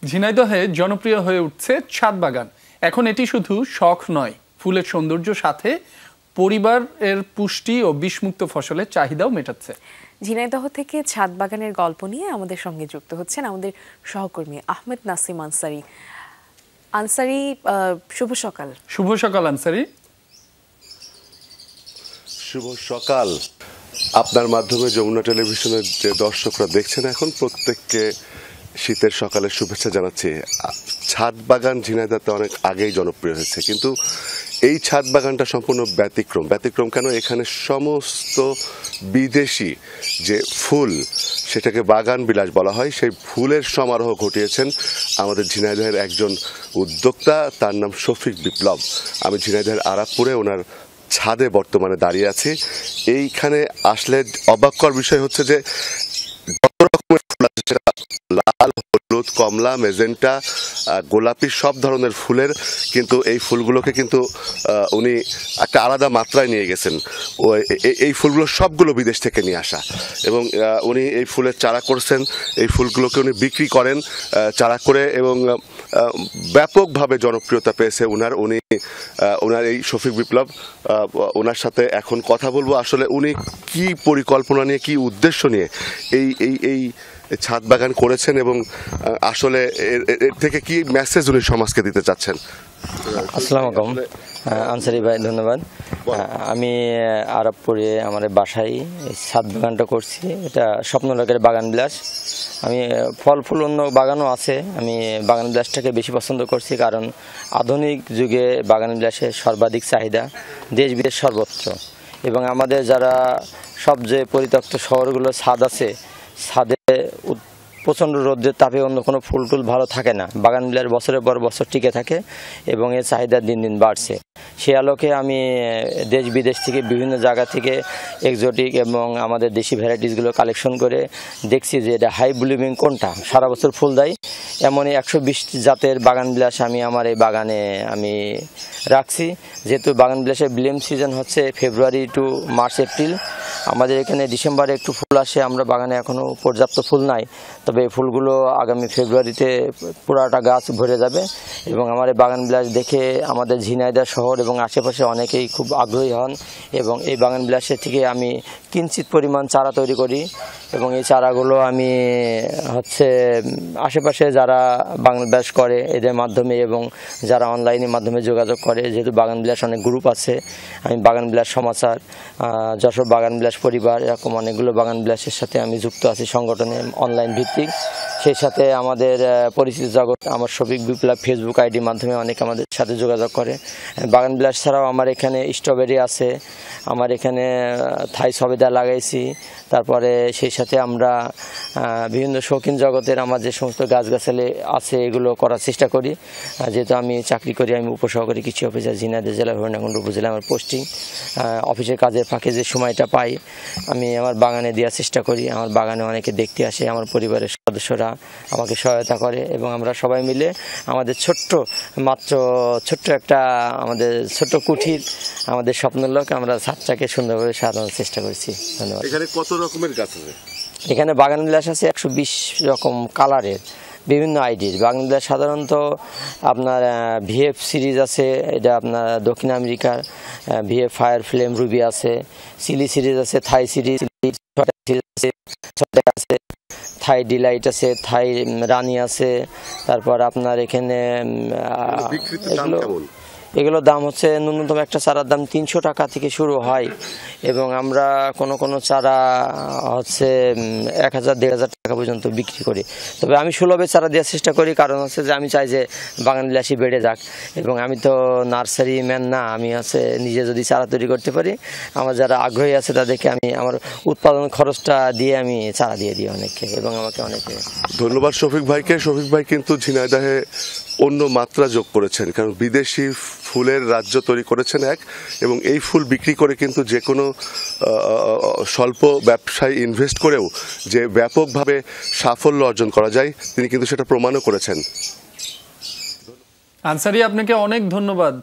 ঝিনাইদহে জনপ্রিয় হয়ে উঠছে ছাদ বাগান। এখন এটি শুধু শখ নয়, ফুলের সৌন্দর্য সাথে পরিবারের পুষ্টি ও বিষমুক্ত ফসলের চাহিদাও মেটাচ্ছে। ঝিনাইদহ থেকে ছাদ বাগানের গল্প নিয়ে আমাদের সঙ্গে যুক্ত হচ্ছেন আমাদের সহকর্মী আহমেদ নাসিম আনসারি। আনসারি, শুভ সকাল। শুভ সকাল আনসারি। শুভ সকাল। আপনার মাধ্যমে যমুনা টেলিভিশনের যে দর্শকরা দেখছেন এখন প্রত্যেককে শীতের সকালের শুভেচ্ছা জানাচ্ছি। ছাদ বাগান ঝিনাইদহতে অনেক আগেই জনপ্রিয় হয়েছে, কিন্তু এই ছাদ বাগানটা সম্পূর্ণ ব্যতিক্রম কেন, এখানে সমস্ত বিদেশি যে ফুল, সেটাকে বাগান বিলাস বলা হয়, সেই ফুলের সমারোহ ঘটিয়েছেন আমাদের ঝিনাইদহের একজন উদ্যোক্তা, তার নাম শফিক বিপ্লব। আমি ঝিনাইদহের আরাপপুরে ওনার ছাদে বর্তমানে দাঁড়িয়ে আছি। এইখানে আসলে অবাককর বিষয় হচ্ছে যে যত রকমের ফুল আছে, সেটা লাল, হলুদ, কমলা, মেজেন্টা, গোলাপি, সব ধরনের ফুলের, কিন্তু এই ফুলগুলোকে কিন্তু উনি একটা আলাদা মাত্রায় নিয়ে গেছেন। এই ফুলগুলো সবগুলো বিদেশ থেকে নিয়ে আসা, এবং উনি এই ফুলের চারা করছেন। এই ফুলগুলোকে উনি বিক্রি করেন চারা করে, এবং ব্যাপকভাবে জনপ্রিয়তা পেয়েছে ওনার এই শফিক বিপ্লব। ওনার সাথে এখন কথা বলবো, আসলে উনি কি পরিকল্পনা নিয়ে, কি উদ্দেশ্য নিয়ে এই ছাদ বাগান করেছেন, এবং আসলে এর থেকে কি মেসেজ উনি সমাজকে দিতে চাচ্ছেন। আসসালামু আলাইকুম আনসারি ভাই, ধন্যবাদ। আমি আরবপুরে আমার বাসায় ছাদ বাগানটা করছি। এটা স্বপ্নলোকের বাগান বিলাস। আমি ফল ফুল অন্য বাগানও আছে, আমি বাগান বিলাসটাকে বেশি পছন্দ করছি, কারণ আধুনিক যুগে বাগান বিলাসের সর্বাধিক চাহিদা দেশ বিদেশ সর্বত্র। এবং আমাদের যারা সবচেয়ে পরিত্যক্ত শহরগুলো ছাদ আছে, ছাদে প্রচণ্ড রোদ্রের তাপে অন্য কোনো ফুল টুল ভালো থাকে না, বাগান বিলাস বছরের পর বছর টিকে থাকে, এবং এর চাহিদা দিন দিন বাড়ছে। সে আলোকে আমি দেশ বিদেশ থেকে বিভিন্ন জায়গা থেকে এক্সোটিক এবং আমাদের দেশি ভ্যারাইটিসগুলো কালেকশন করে দেখছি যে এটা হাই ব্লুমিং কোনটা, সারা বছর ফুল দেয়, এমনই 120 জাতের বাগান বিলাস আমি আমার এই বাগানে আমি রাখছি। যেহেতু বাগান বিলাসের ব্লিম সিজন হচ্ছে ফেব্রুয়ারি টু মার্চ এপ্রিল, আমাদের এখানে ডিসেম্বরে একটু ফুল আসে, আমরা বাগানে এখনও পর্যাপ্ত ফুল নাই, তবে এই ফুলগুলো আগামী ফেব্রুয়ারিতে পুরাটা গাছ ভরে যাবে। এবং আমার এই বাগান বিলাস দেখে আমাদের ঝিনাইদহ শহর এবং আশেপাশে অনেকেই খুব আগ্রহী হন, এবং এই বাগান বিলাসের থেকে আমি কিঞ্চিত পরিমাণ চারা তৈরি করি, এবং এই চারাগুলো আমি আশেপাশে যারা বাগান বিলাস করে এদের মাধ্যমে, এবং যারা অনলাইনের মাধ্যমে যোগাযোগ করে, যেহেতু বাগান বিলাস অনেক গ্রুপ আছে, আমি বাগান বিলাস সমাচার, যশোর বাগান বিলাস পরিবার, এরকম অনেকগুলো বাগান বিলাসের সাথে আমি যুক্ত আছি সংগঠনে অনলাইন ভিত্তিক। সেই সাথে আমাদের পরিচিত জগৎ আমার শফিক বিপ্লব ফেসবুক আইডির মাধ্যমে অনেক আমাদের সাথে যোগাযোগ করে। বাগান বিলাস ছাড়াও আমার এখানে স্ট্রবেরি আছে, আমার এখানে থাই সবেদা লাগাইছি, তারপরে সেই সাথে আমরা বিভিন্ন শৌখিন জগতের আমার যে সমস্ত গাছগাছালি আছে এগুলো করার চেষ্টা করি। যেহেতু আমি চাকরি করি, আমি উপসহকারী কৃষি অফিসার ঝিনাইদহ জেলা হরিণাকুণ্ড উপজেলা আমার পোস্টিং। অফিসের কাজের ফাঁকে যে সময়টা পাই আমি আমার বাগানে দেওয়ার চেষ্টা করি। আমার বাগানে অনেকে দেখতে আসে, আমার পরিবারের সদস্যরা আমাকে সহায়তা করে, এবং আমরা সবাই মিলে আমাদের ছোট্ট একটা আমাদের ছোট্ট কুঠির, আমাদের স্বপ্নলোক, আমরা ছাদটাকে সুন্দরভাবে সাজানোর চেষ্টা করছি। ধন্যবাদ। এখানে কত রকমের গাছ আছে? এখানে বাগান বিলাস আছে 120 রকম কালারের, বিভিন্ন আইডির বাগান বিলাস। সাধারণত আপনার ভিএফ সিরিজ আছে, এটা আপনার দক্ষিণ আমেরিকার ভিএফ ফায়ার ফ্লেম রুবি আছে, সিলি সিরিজ আছে, থাই সিরিজ আছে, থাই ডিলাইট আছে, থাই রানী আছে। তারপর আপনার এখানে এগুলোর দাম হচ্ছে ন্যূনতম একটা চারার দাম 300 টাকা থেকে শুরু হয়, এবং আমরা কোনো চারা 1000-1500 টাকা পর্যন্ত বিক্রি করি। তবে আমি সুলভে চারা দেওয়ার চেষ্টা করি, কারণ যে আমি চাই যে বাগান বিলাসী বেড়ে যাক, এবং আমি তো নার্সারি ম্যান না, আমি নিজে যদি চারা তৈরি করতে পারি, আমার যারা আগ্রহী আছে তাদেরকে আমি আমার উৎপাদন খরচটা দিয়ে আমি চারা দিয়ে দিই অনেককে, এবং আমাকে অনেকে। ধন্যবাদ শফিক ভাইকে। শফিক ভাই কিন্তু ঝিনাইদহে অন্য মাত্রা যোগ করেছেন, কারণ বিদেশি ফুলের রাজ্য তৈরি করেছেন এবং এই ফুল বিক্রি করে কিন্তু যে কোনো স্বল্প ব্যবসায় ইনভেস্ট করেও যে ব্যাপকভাবে সাফল্য অর্জন করা যায়, তিনি কিন্তু সেটা প্রমাণও করেছেন। আনসারি, আপনাকে অনেক ধন্যবাদ।